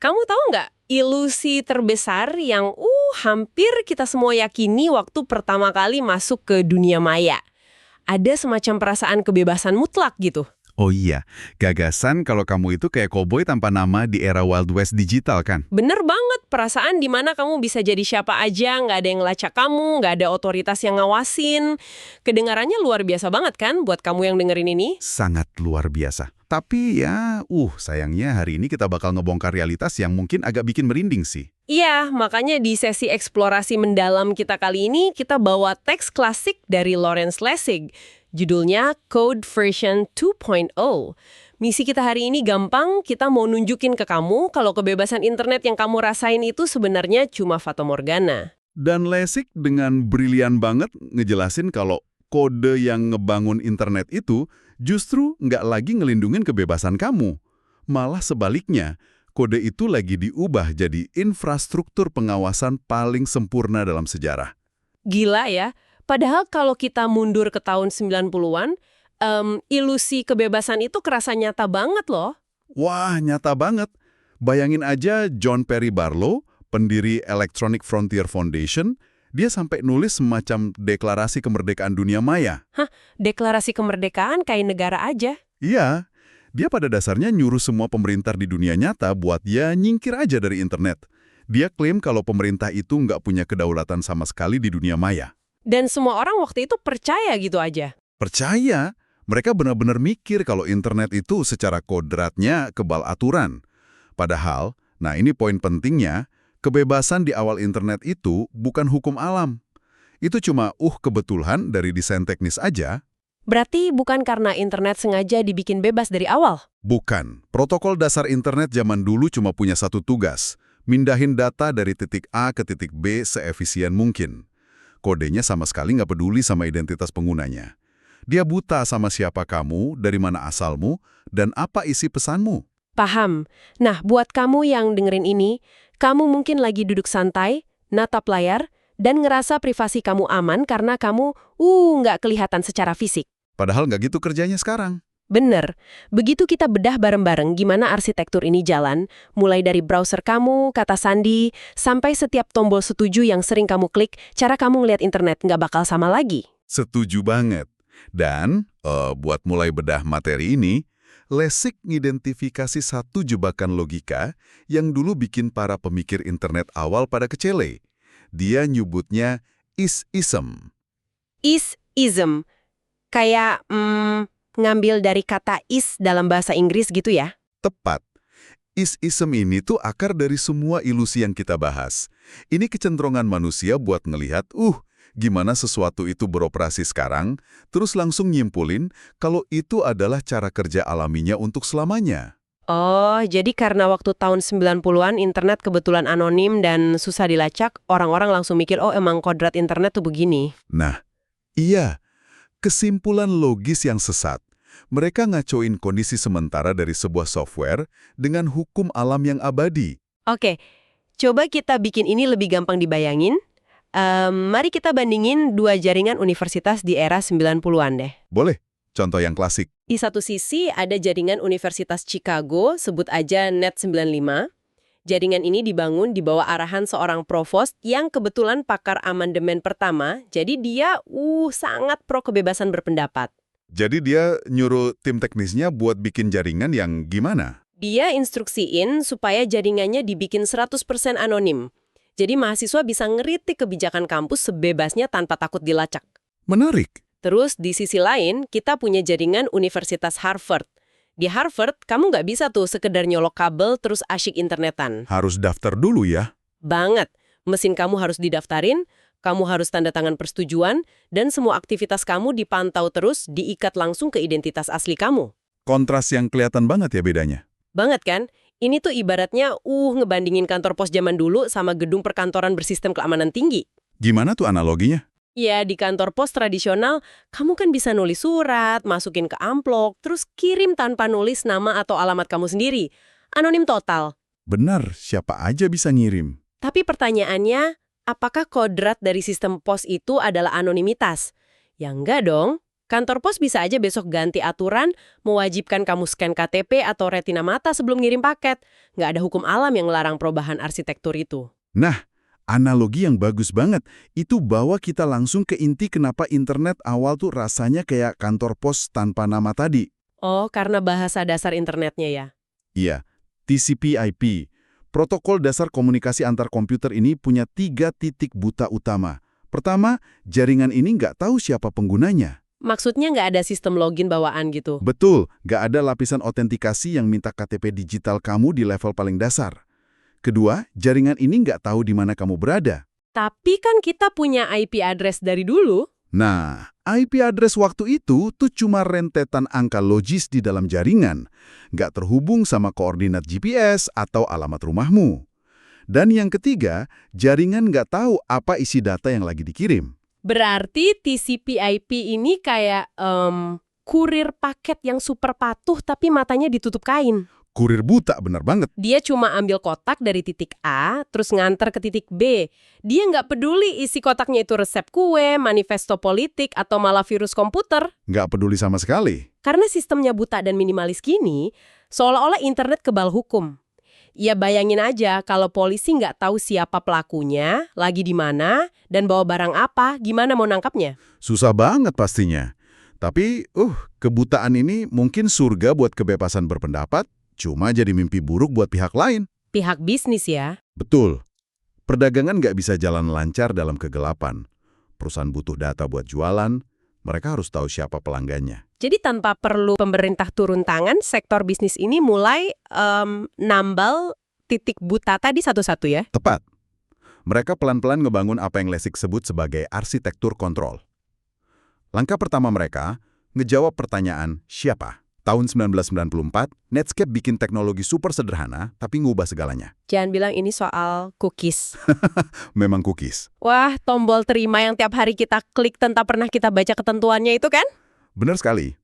Kamu tahu nggak ilusi terbesar yang hampir kita semua yakini waktu pertama kali masuk ke dunia maya? Ada semacam perasaan kebebasan mutlak gitu. Oh iya, gagasan kalau kamu itu kayak koboi tanpa nama di era Wild West digital kan? Bener banget, perasaan di mana kamu bisa jadi siapa aja, nggak ada yang ngelacak kamu, nggak ada otoritas yang ngawasin. Kedengarannya luar biasa banget kan buat kamu yang dengerin ini? Sangat luar biasa. Tapi ya, sayangnya hari ini kita bakal ngebongkar realitas yang mungkin agak bikin merinding sih. Iya, makanya di sesi eksplorasi mendalam kita kali ini, kita bawa teks klasik dari Lawrence Lessig. Judulnya Code Version 2.0. Misi kita hari ini gampang, kita mau nunjukin ke kamu kalau kebebasan internet yang kamu rasain itu sebenarnya cuma fatamorgana. Dan Lessig dengan brilian banget ngejelasin kalau kode yang ngebangun internet itu justru nggak lagi ngelindungin kebebasan kamu. Malah sebaliknya, kode itu lagi diubah jadi infrastruktur pengawasan paling sempurna dalam sejarah. Gila ya, padahal kalau kita mundur ke tahun 90-an, ilusi kebebasan itu kerasa nyata banget loh. Wah, nyata banget. Bayangin aja John Perry Barlow, pendiri Electronic Frontier Foundation, dia sampai nulis semacam deklarasi kemerdekaan dunia maya. Hah, deklarasi kemerdekaan kayak negara aja? Iya, dia pada dasarnya nyuruh semua pemerintah di dunia nyata buat ya nyingkir aja dari internet. Dia klaim kalau pemerintah itu nggak punya kedaulatan sama sekali di dunia maya. Dan semua orang waktu itu percaya gitu aja? Percaya, mereka benar-benar mikir kalau internet itu secara kodratnya kebal aturan. Padahal, nah ini poin pentingnya, kebebasan di awal internet itu bukan hukum alam. Itu cuma kebetulan dari desain teknis aja. Berarti bukan karena internet sengaja dibikin bebas dari awal? Bukan. Protokol dasar internet zaman dulu cuma punya satu tugas, mindahin data dari titik A ke titik B seefisien mungkin. Kodenya sama sekali nggak peduli sama identitas penggunanya. Dia buta sama siapa kamu, dari mana asalmu, dan apa isi pesanmu. Paham. Nah, buat kamu yang dengerin ini, kamu mungkin lagi duduk santai, natap layar, dan ngerasa privasi kamu aman karena kamu nggak kelihatan secara fisik. Padahal nggak gitu kerjanya sekarang. Bener. Begitu kita bedah bareng-bareng gimana arsitektur ini jalan, mulai dari browser kamu, kata sandi, sampai setiap tombol setuju yang sering kamu klik, cara kamu ngeliat internet nggak bakal sama lagi. Setuju banget. Dan, buat mulai bedah materi ini, Lessig ngidentifikasi satu jebakan logika yang dulu bikin para pemikir internet awal pada kecele. Dia nyebutnya is-ism. Is-ism. Kayak, ngambil dari kata is dalam bahasa Inggris gitu ya? Tepat. Is-ism ini tuh akar dari semua ilusi yang kita bahas. Ini kecenderungan manusia buat ngelihat, gimana sesuatu itu beroperasi sekarang, terus langsung nyimpulin kalau itu adalah cara kerja alaminya untuk selamanya. Oh, jadi karena waktu tahun 90-an internet kebetulan anonim dan susah dilacak, orang-orang langsung mikir, emang kodrat internet tuh begini. Nah, iya. Kesimpulan logis yang sesat. Mereka ngacoin kondisi sementara dari sebuah software dengan hukum alam yang abadi. Oke, coba kita bikin ini lebih gampang dibayangin. Mari kita bandingin dua jaringan universitas di era 90-an deh. Boleh, contoh yang klasik. Di satu sisi ada jaringan Universitas Chicago, sebut aja Net 95. Jaringan ini dibangun di bawah arahan seorang provost yang kebetulan pakar amandemen pertama, jadi dia sangat pro kebebasan berpendapat. Jadi dia nyuruh tim teknisnya buat bikin jaringan yang gimana? Dia instruksiin supaya jaringannya dibikin 100% anonim. Jadi mahasiswa bisa ngeritik kebijakan kampus sebebasnya tanpa takut dilacak. Menarik. Terus di sisi lain, kita punya jaringan Universitas Harvard. Di Harvard, kamu nggak bisa tuh sekedar nyolok kabel terus asyik internetan. Harus daftar dulu ya? Banget. Mesin kamu harus didaftarin, kamu harus tanda tangan persetujuan, dan semua aktivitas kamu dipantau terus, diikat langsung ke identitas asli kamu. Kontras yang kelihatan banget ya bedanya? Banget kan? Ini tuh ibaratnya ngebandingin kantor pos zaman dulu sama gedung perkantoran bersistem keamanan tinggi. Gimana tuh analoginya? Ya, di kantor pos tradisional, kamu kan bisa nulis surat, masukin ke amplop, terus kirim tanpa nulis nama atau alamat kamu sendiri. Anonim total. Benar, siapa aja bisa ngirim. Tapi pertanyaannya, apakah kodrat dari sistem pos itu adalah anonimitas? Ya enggak dong. Kantor pos bisa aja besok ganti aturan, mewajibkan kamu scan KTP atau retina mata sebelum ngirim paket. Nggak ada hukum alam yang melarang perubahan arsitektur itu. Nah, analogi yang bagus banget. Itu bawa kita langsung ke inti kenapa internet awal tuh rasanya kayak kantor pos tanpa nama tadi. Oh, karena bahasa dasar internetnya ya? Iya, TCP/IP. Protokol dasar komunikasi antar komputer ini punya 3 titik buta utama. Pertama, jaringan ini nggak tahu siapa penggunanya. Maksudnya nggak ada sistem login bawaan gitu? Betul, nggak ada lapisan autentikasi yang minta KTP digital kamu di level paling dasar. Kedua, jaringan ini nggak tahu di mana kamu berada. Tapi kan kita punya IP address dari dulu. Nah, IP address waktu itu tuh cuma rentetan angka logis di dalam jaringan, nggak terhubung sama koordinat GPS atau alamat rumahmu. Dan yang ketiga, jaringan nggak tahu apa isi data yang lagi dikirim. Berarti TCP/IP ini kayak kurir paket yang super patuh tapi matanya ditutup kain. Kurir buta, bener banget. Dia cuma ambil kotak dari titik A, terus nganter ke titik B. Dia nggak peduli isi kotaknya itu resep kue, manifesto politik, atau malah virus komputer. Nggak peduli sama sekali. Karena sistemnya buta dan minimalis gini, seolah-olah internet kebal hukum. Ya bayangin aja kalau polisi nggak tahu siapa pelakunya, lagi di mana, dan bawa barang apa, gimana mau nangkapnya? Susah banget pastinya. Tapi, kebutaan ini mungkin surga buat kebebasan berpendapat, cuma jadi mimpi buruk buat pihak lain. Pihak bisnis ya. Betul. Perdagangan nggak bisa jalan lancar dalam kegelapan. Perusahaan butuh data buat jualan, mereka harus tahu siapa pelanggannya. Jadi tanpa perlu pemerintah turun tangan, sektor bisnis ini mulai nambal titik buta tadi satu-satu ya? Tepat. Mereka pelan-pelan ngebangun apa yang Lessig sebut sebagai arsitektur kontrol. Langkah pertama mereka, ngejawab pertanyaan siapa? Tahun 1994, Netscape bikin teknologi super sederhana, tapi ngubah segalanya. Jangan bilang ini soal cookies. Memang cookies. Wah, tombol terima yang tiap hari kita klik tanpa pernah kita baca ketentuannya itu kan? Benar sekali.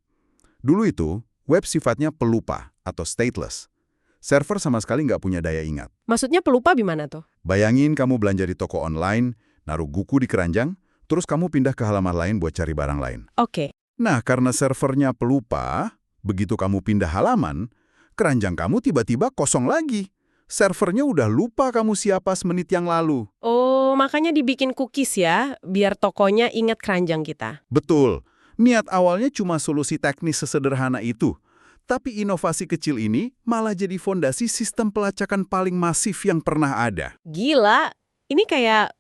Dulu itu, web sifatnya pelupa atau stateless. Server sama sekali nggak punya daya ingat. Maksudnya pelupa gimana tuh? Bayangin kamu belanja di toko online, naruh buku di keranjang, terus kamu pindah ke halaman lain buat cari barang lain. Oke. Nah, karena servernya pelupa, begitu kamu pindah halaman, keranjang kamu tiba-tiba kosong lagi. Servernya udah lupa kamu siapa semenit yang lalu. Oh, makanya dibikin cookies ya, biar tokonya ingat keranjang kita. Betul. Niat awalnya cuma solusi teknis sesederhana itu. Tapi inovasi kecil ini malah jadi fondasi sistem pelacakan paling masif yang pernah ada. Gila, ini kayak,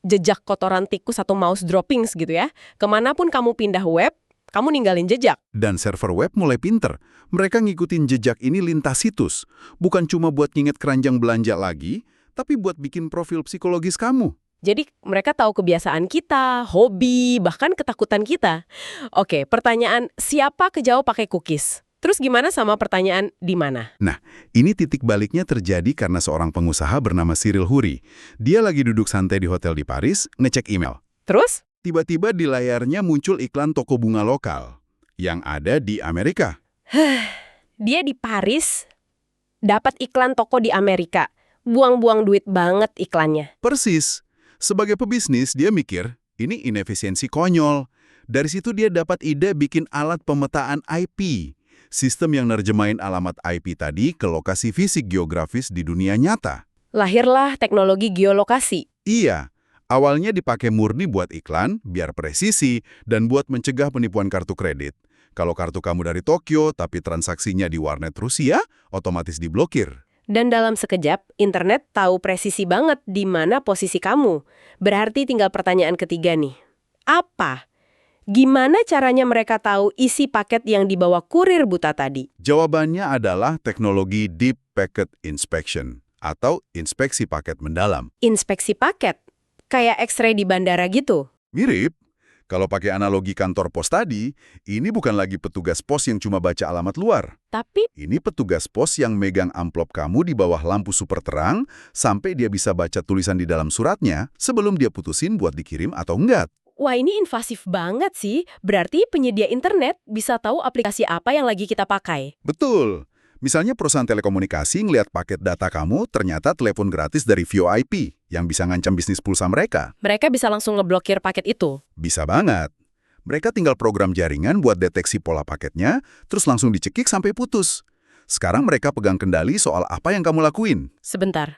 jejak kotoran tikus atau mouse droppings gitu ya. Kemanapun kamu pindah web, kamu ninggalin jejak. Dan server web mulai pinter. Mereka ngikutin jejak ini lintas situs. Bukan cuma buat nginget keranjang belanja lagi, tapi buat bikin profil psikologis kamu. Jadi mereka tahu kebiasaan kita, hobi, bahkan ketakutan kita. Oke, pertanyaan siapa kejauh pakai cookies? Terus gimana sama pertanyaan di mana? Nah, ini titik baliknya terjadi karena seorang pengusaha bernama Cyril Huri. Dia lagi duduk santai di hotel di Paris, ngecek email. Terus? Tiba-tiba di layarnya muncul iklan toko bunga lokal yang ada di Amerika. Dia di Paris, dapat iklan toko di Amerika. Buang-buang duit banget iklannya. Persis. Sebagai pebisnis, dia mikir, ini inefisiensi konyol. Dari situ dia dapat ide bikin alat pemetaan IP. Sistem yang nerjemahin alamat IP tadi ke lokasi fisik geografis di dunia nyata. Lahirlah teknologi geolokasi. Iya. Awalnya dipakai murni buat iklan, biar presisi, dan buat mencegah penipuan kartu kredit. Kalau kartu kamu dari Tokyo, tapi transaksinya di warnet Rusia, otomatis diblokir. Dan dalam sekejap, internet tahu presisi banget di mana posisi kamu. Berarti tinggal pertanyaan ketiga nih. Apa? Gimana caranya mereka tahu isi paket yang dibawa kurir buta tadi? Jawabannya adalah teknologi Deep Packet Inspection, atau inspeksi paket mendalam. Inspeksi paket? Kayak X-ray di bandara gitu? Mirip. Kalau pakai analogi kantor pos tadi, ini bukan lagi petugas pos yang cuma baca alamat luar. Tapi, Ini petugas pos yang megang amplop kamu di bawah lampu super terang sampai dia bisa baca tulisan di dalam suratnya sebelum dia putusin buat dikirim atau enggak. wah ini invasif banget sih. Berarti penyedia internet bisa tahu aplikasi apa yang lagi kita pakai. Betul. Misalnya perusahaan telekomunikasi ngelihat paket data kamu ternyata telepon gratis dari VoIP yang bisa ngancam bisnis pulsa mereka. Mereka bisa langsung ngeblokir paket itu. Bisa banget. Mereka tinggal program jaringan buat deteksi pola paketnya, terus langsung dicekik sampai putus. Sekarang mereka pegang kendali soal apa yang kamu lakuin. Sebentar.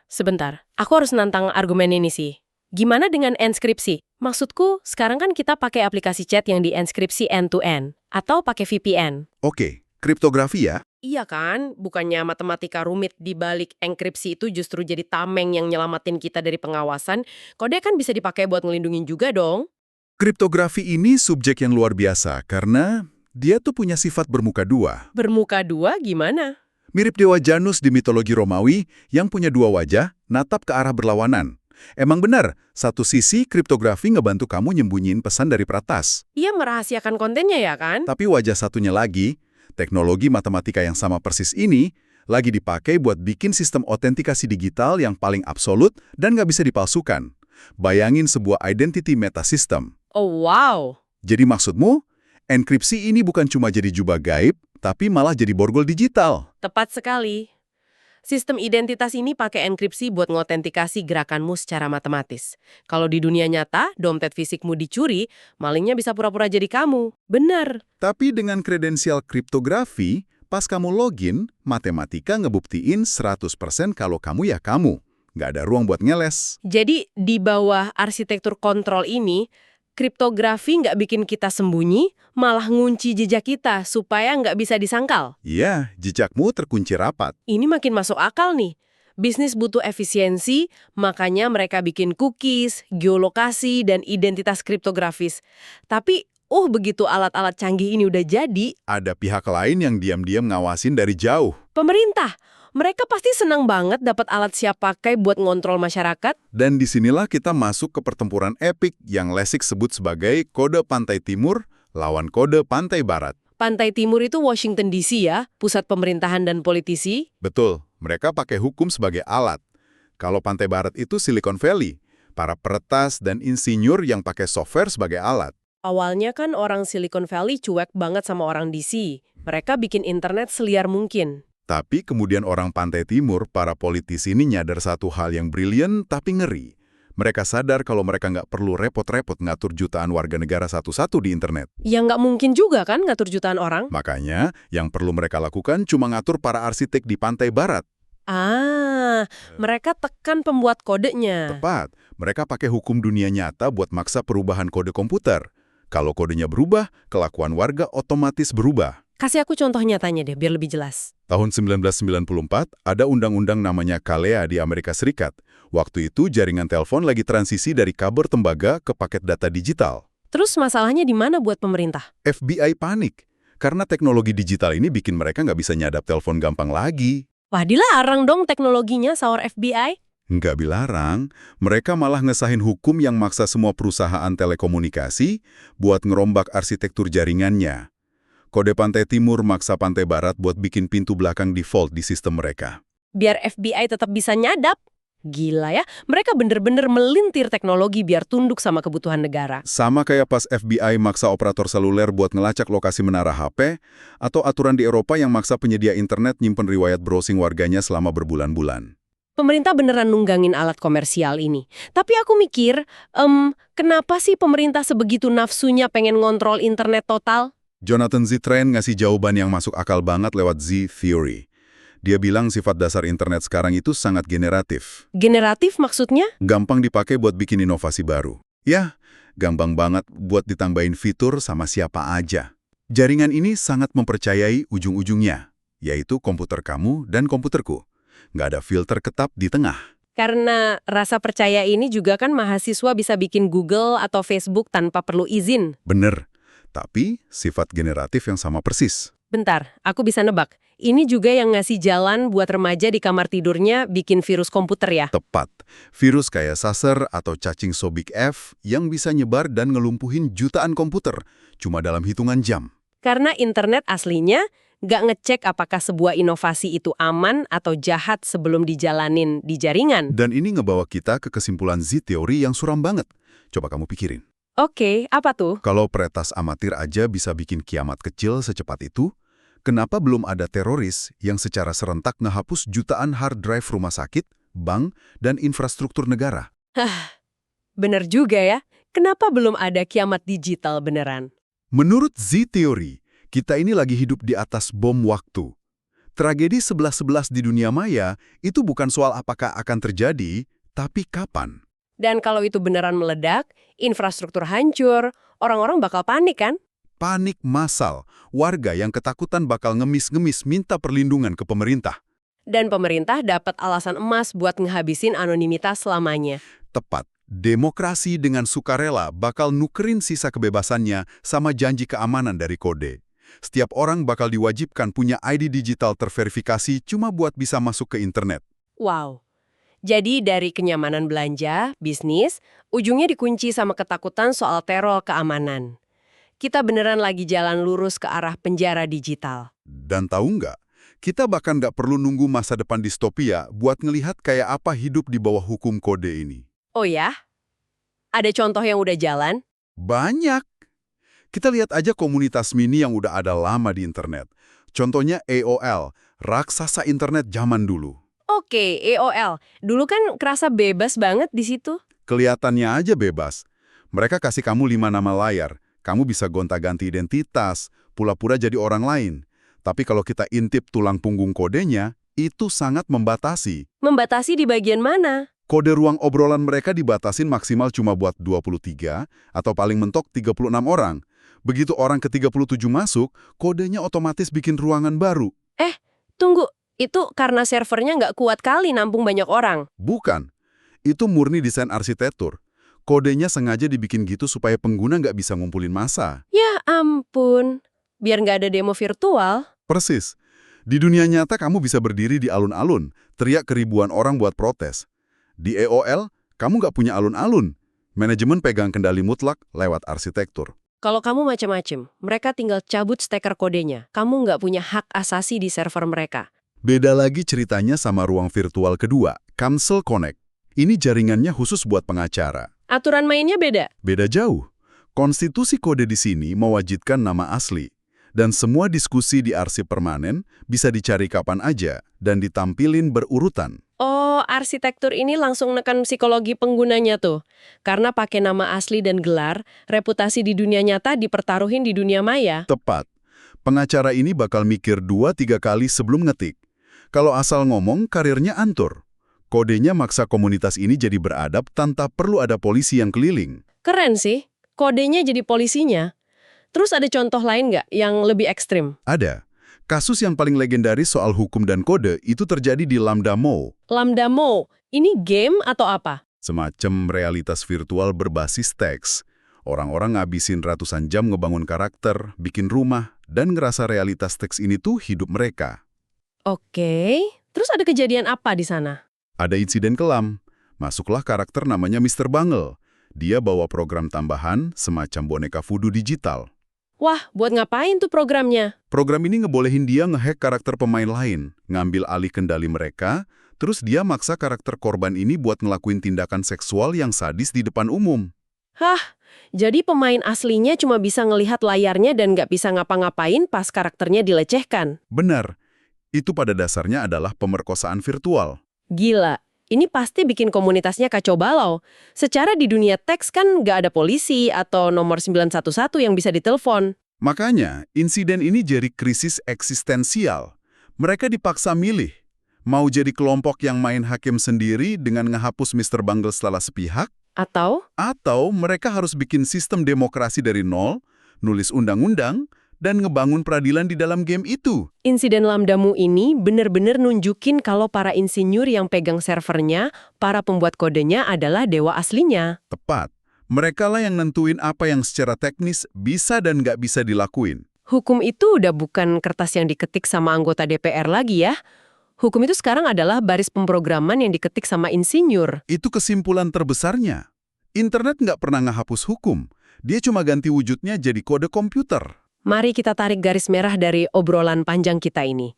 Aku harus nantang argumen ini sih. Gimana dengan enskripsi? Maksudku, sekarang kan kita pakai aplikasi chat yang dienskripsi end-to-end, atau pakai VPN. Oke, kriptografi ya. Iya kan, bukannya matematika rumit di balik enkripsi itu justru jadi tameng yang nyelamatin kita dari pengawasan, kode kan bisa dipakai buat ngelindungin juga dong. Kriptografi ini subjek yang luar biasa karena dia tuh punya sifat bermuka dua. Bermuka dua gimana? Mirip dewa Janus di mitologi Romawi yang punya dua wajah, natap ke arah berlawanan. Emang benar, satu sisi kriptografi ngebantu kamu nyembunyiin pesan dari peratas. Ia merahasiakan kontennya ya kan? Tapi wajah satunya lagi, teknologi matematika yang sama persis ini, lagi dipakai buat bikin sistem otentikasi digital yang paling absolut dan nggak bisa dipalsukan. Bayangin sebuah identity metasystem. Oh wow. Jadi maksudmu, enkripsi ini bukan cuma jadi jubah gaib, tapi malah jadi borgol digital. Tepat sekali. Sistem identitas ini pakai enkripsi buat ngotentikasi gerakanmu secara matematis. Kalau di dunia nyata, dompet fisikmu dicuri, malingnya bisa pura-pura jadi kamu. Benar. Tapi dengan kredensial kriptografi, pas kamu login, matematika ngebuktiin 100% kalau kamu ya kamu. Nggak ada ruang buat ngeles. Jadi di bawah arsitektur kontrol ini, kriptografi nggak bikin kita sembunyi, malah ngunci jejak kita supaya nggak bisa disangkal. Iya, jejakmu terkunci rapat. Ini makin masuk akal nih. Bisnis butuh efisiensi, makanya mereka bikin cookies, geolokasi, dan identitas kriptografis. Tapi, begitu alat-alat canggih ini udah jadi, Ada pihak lain yang diam-diam ngawasin dari jauh. pemerintah, mereka pasti senang banget dapat alat siap pakai buat ngontrol masyarakat. Dan disinilah kita masuk ke pertempuran epik yang Lessig sebut sebagai kode pantai timur lawan kode pantai barat. Pantai Timur itu Washington DC ya, pusat pemerintahan dan politisi. Betul, mereka pakai hukum sebagai alat. Kalau pantai barat itu Silicon Valley, para peretas dan insinyur yang pakai software sebagai alat. Awalnya kan orang Silicon Valley cuek banget sama orang DC. Mereka bikin internet seliar mungkin. Tapi kemudian orang pantai timur, para politisi ini nyadar satu hal yang brilian tapi ngeri. Mereka sadar kalau mereka nggak perlu repot-repot ngatur jutaan warga negara satu-satu di internet. Ya nggak mungkin juga kan ngatur jutaan orang. Makanya, yang perlu mereka lakukan cuma ngatur para arsitek di pantai barat. Mereka tekan pembuat kodenya. Tepat, mereka pakai hukum dunia nyata buat maksa perubahan kode komputer. Kalau kodenya berubah, kelakuan warga otomatis berubah. Kasih aku contoh nyatanya deh, biar lebih jelas. Tahun 1994, ada undang-undang namanya CALEA di Amerika Serikat. Waktu itu jaringan telepon lagi transisi dari kabel tembaga ke paket data digital. Terus masalahnya di mana buat pemerintah? FBI panik, karena teknologi digital ini bikin mereka nggak bisa nyadap telepon gampang lagi. Wah, dilarang dong teknologinya, sahur FBI. Nggak dilarang, mereka malah ngesahin hukum yang maksa semua perusahaan telekomunikasi buat ngerombak arsitektur jaringannya. Kode Pantai Timur maksa Pantai Barat buat bikin pintu belakang default di sistem mereka. Biar FBI tetap bisa nyadap. Gila ya, mereka bener-bener melintir teknologi biar tunduk sama kebutuhan negara. Sama kayak pas FBI maksa operator seluler buat ngelacak lokasi menara HP, atau aturan di Eropa yang maksa penyedia internet nyimpen riwayat browsing warganya selama berbulan-bulan. Pemerintah beneran nunggangin alat komersial ini. Tapi aku mikir, kenapa sih pemerintah sebegitu nafsunya pengen ngontrol internet total? Jonathan Zittrain ngasih jawaban yang masuk akal banget lewat Z-Theory. Dia bilang sifat dasar internet sekarang itu sangat generatif. Generatif maksudnya? Gampang dipakai buat bikin inovasi baru. Ya, gampang banget buat ditambahin fitur sama siapa aja. Jaringan ini sangat mempercayai ujung-ujungnya, yaitu komputer kamu dan komputerku. Nggak ada filter ketap di tengah. Karena rasa percaya ini juga kan mahasiswa bisa bikin Google atau Facebook tanpa perlu izin. Bener, tapi sifat generatif yang sama persis. Bentar, aku bisa nebak. Ini juga yang ngasih jalan buat remaja di kamar tidurnya bikin virus komputer ya? Tepat. Virus kayak Saser atau cacing Sobik F yang bisa nyebar dan ngelumpuhin jutaan komputer cuma dalam hitungan jam. Karena internet aslinya nggak ngecek apakah sebuah inovasi itu aman atau jahat sebelum dijalanin di jaringan. Dan ini ngebawa kita ke kesimpulan Z-Theory yang suram banget. Coba kamu pikirin. Oke, apa tuh? Kalau peretas amatir aja bisa bikin kiamat kecil secepat itu, kenapa belum ada teroris yang secara serentak ngehapus jutaan hard drive rumah sakit, bank, dan infrastruktur negara? Bener juga ya. Kenapa belum ada kiamat digital beneran? Menurut Z-Theory, kita ini lagi hidup di atas bom waktu. Tragedi 11.11 di dunia maya itu bukan soal apakah akan terjadi, tapi kapan. Dan kalau itu beneran meledak, infrastruktur hancur, orang-orang bakal panik kan? Panik massal, warga yang ketakutan bakal ngemis-ngemis minta perlindungan ke pemerintah. Dan pemerintah dapat alasan emas buat ngehabisin anonimitas selamanya. Tepat, demokrasi dengan sukarela bakal nukerin sisa kebebasannya sama janji keamanan dari kode. Setiap orang bakal diwajibkan punya ID digital terverifikasi cuma buat bisa masuk ke internet. Wow. Jadi dari kenyamanan belanja, bisnis, ujungnya dikunci sama ketakutan soal teror keamanan. Kita beneran lagi jalan lurus ke arah penjara digital. Dan tahu nggak, kita bahkan nggak perlu nunggu masa depan distopia buat ngelihat kayak apa hidup di bawah hukum kode ini. Oh ya? Ada contoh yang udah jalan? Banyak. Kita lihat aja komunitas mini yang udah ada lama di internet. Contohnya AOL, raksasa internet zaman dulu. Oke, AOL. Dulu kan kerasa bebas banget di situ. Kelihatannya aja bebas. Mereka kasih kamu 5 nama layar. Kamu bisa gonta-ganti identitas, pura-pura jadi orang lain. Tapi kalau kita intip tulang punggung kodenya, itu sangat membatasi. Membatasi di bagian mana? Kode ruang obrolan mereka dibatasin maksimal cuma buat 23 atau paling mentok 36 orang. Begitu orang ke-37 masuk, kodenya otomatis bikin ruangan baru. Tunggu. Itu karena servernya nggak kuat kali nampung banyak orang. Bukan. Itu murni desain arsitektur. Kodenya sengaja dibikin gitu supaya pengguna nggak bisa ngumpulin massa. Ya ampun. Biar nggak ada demo virtual. Persis. Di dunia nyata kamu bisa berdiri di alun-alun, teriak ke ribuan orang buat protes. Di AOL, kamu nggak punya alun-alun. Manajemen pegang kendali mutlak lewat arsitektur. Kalau kamu macam-macam, mereka tinggal cabut steker kodenya. Kamu nggak punya hak asasi di server mereka. Beda lagi ceritanya sama ruang virtual kedua, Cancel Connect. Ini jaringannya khusus buat pengacara. Aturan mainnya beda. Beda jauh. Konstitusi kode di sini mewajibkan nama asli. Dan semua diskusi di arsip permanen bisa dicari kapan aja dan ditampilin berurutan. Oh, arsitektur ini langsung neken psikologi penggunanya tuh. Karena pakai nama asli dan gelar, reputasi di dunia nyata dipertaruhin di dunia maya. Tepat. Pengacara ini bakal mikir 2-3 kali sebelum ngetik. Kalau asal ngomong, karirnya antur. Kodenya maksa komunitas ini jadi beradab tanpa perlu ada polisi yang keliling. Keren sih. Kodenya jadi polisinya. Terus ada contoh lain nggak yang lebih ekstrim? Ada. Kasus yang paling legendaris soal hukum dan kode itu terjadi di Lambda Mo. Lambda Mo, ini game atau apa? Semacam realitas virtual berbasis teks. Orang-orang ngabisin ratusan jam ngebangun karakter, bikin rumah, dan ngerasa realitas teks ini tuh hidup mereka. Oke, terus ada kejadian apa di sana? Ada insiden kelam. Masuklah karakter namanya Mr. Bungle. Dia bawa program tambahan semacam boneka voodoo digital. Wah, buat ngapain tuh programnya? Program ini ngebolehin dia ngehack karakter pemain lain, ngambil alih kendali mereka, terus dia maksa karakter korban ini buat ngelakuin tindakan seksual yang sadis di depan umum. Hah, jadi pemain aslinya cuma bisa ngelihat layarnya dan nggak bisa ngapa-ngapain pas karakternya dilecehkan. Benar, itu pada dasarnya adalah pemerkosaan virtual. Gila, ini pasti bikin komunitasnya kacau balau. Secara di dunia teks kan nggak ada polisi atau nomor 911 yang bisa ditelepon. Makanya, insiden ini jadi krisis eksistensial. Mereka dipaksa milih. Mau jadi kelompok yang main hakim sendiri dengan ngehapus Mr. Bungle setelah sepihak? Atau? Atau mereka harus bikin sistem demokrasi dari nol, nulis undang-undang, dan ngebangun peradilan di dalam game itu. Insiden Lambda Mo ini bener-bener nunjukin kalau para insinyur yang pegang servernya, para pembuat kodenya adalah dewa aslinya. Tepat. Mereka lah yang nentuin apa yang secara teknis bisa dan nggak bisa dilakuin. Hukum itu udah bukan kertas yang diketik sama anggota DPR lagi ya. Hukum itu sekarang adalah baris pemrograman yang diketik sama insinyur. Itu kesimpulan terbesarnya. Internet nggak pernah ngehapus hukum. Dia cuma ganti wujudnya jadi kode komputer. Mari kita tarik garis merah dari obrolan panjang kita ini.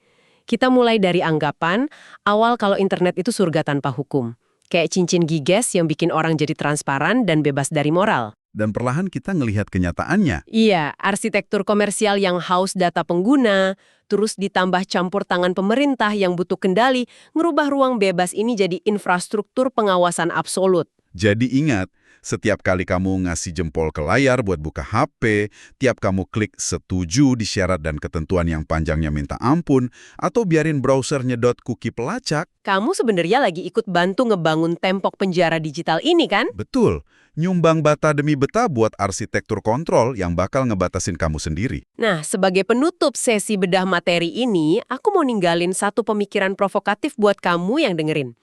Kita mulai dari anggapan awal kalau internet itu surga tanpa hukum. Kayak cincin giges yang bikin orang jadi transparan dan bebas dari moral. Dan perlahan kita ngelihat kenyataannya. Iya, arsitektur komersial yang haus data pengguna, terus ditambah campur tangan pemerintah yang butuh kendali, ngerubah ruang bebas ini jadi infrastruktur pengawasan absolut. Jadi ingat, setiap kali kamu ngasih jempol ke layar buat buka HP, tiap kamu klik setuju di syarat dan ketentuan yang panjangnya minta ampun, atau biarin browser nyedot cookie pelacak, Kamu sebenarnya lagi ikut bantu ngebangun tembok penjara digital ini kan? betul, nyumbang bata demi beta buat arsitektur kontrol yang bakal ngebatasin kamu sendiri. Nah, sebagai penutup sesi bedah materi ini, aku mau ninggalin satu pemikiran provokatif buat kamu yang dengerin.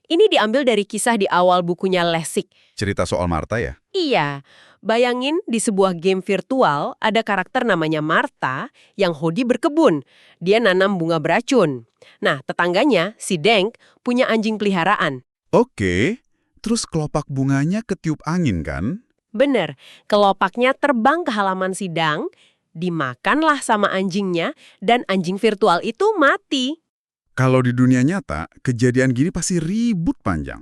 Ini diambil dari kisah di awal bukunya Lessig. Cerita soal Martha ya? Iya, bayangin di sebuah game virtual ada karakter namanya Martha yang hobi berkebun. Dia nanam bunga beracun. Nah, tetangganya, si Denk, punya anjing peliharaan. Oke, terus kelopak bunganya ketiup angin kan? Bener, kelopaknya terbang ke halaman sidang, dimakanlah sama anjingnya, dan anjing virtual itu mati. Kalau di dunia nyata, kejadian gini pasti ribut panjang.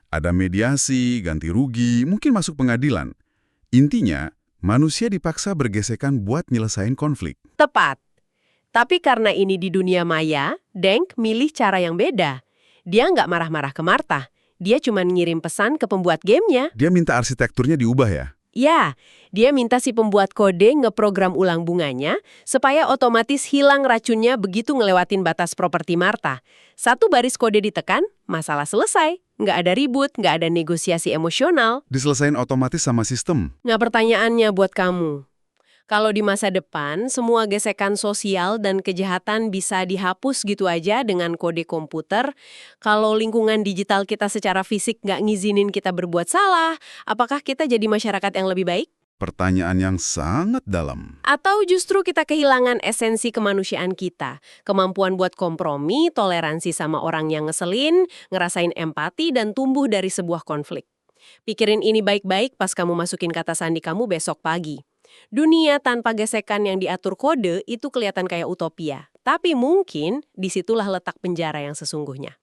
Ada mediasi, ganti rugi, mungkin masuk pengadilan. Intinya, manusia dipaksa bergesekan buat nyelesain konflik. Tepat. Tapi karena ini di dunia maya, Denk milih cara yang beda. Dia nggak marah-marah ke Martha. Dia cuma ngirim pesan ke pembuat gamenya. Dia minta arsitekturnya diubah ya? Ya, dia minta si pembuat kode ngeprogram ulang bunganya supaya otomatis hilang racunnya begitu ngelewatin batas properti Martha. Satu baris kode ditekan, masalah selesai. Nggak ada ribut, nggak ada negosiasi emosional. Diselesain otomatis sama sistem. Nah, pertanyaannya buat kamu. Kalau di masa depan, semua gesekan sosial dan kejahatan bisa dihapus gitu aja dengan kode komputer. Kalau lingkungan digital kita secara fisik nggak ngizinin kita berbuat salah, apakah kita jadi masyarakat yang lebih baik? Pertanyaan yang sangat dalam. Atau justru kita kehilangan esensi kemanusiaan kita? Kemampuan buat kompromi, toleransi sama orang yang ngeselin, ngerasain empati, dan tumbuh dari sebuah konflik. Pikirin ini baik-baik pas kamu masukin kata sandi kamu besok pagi. Dunia tanpa gesekan yang diatur kode itu kelihatan kayak utopia. Tapi mungkin disitulah letak penjara yang sesungguhnya.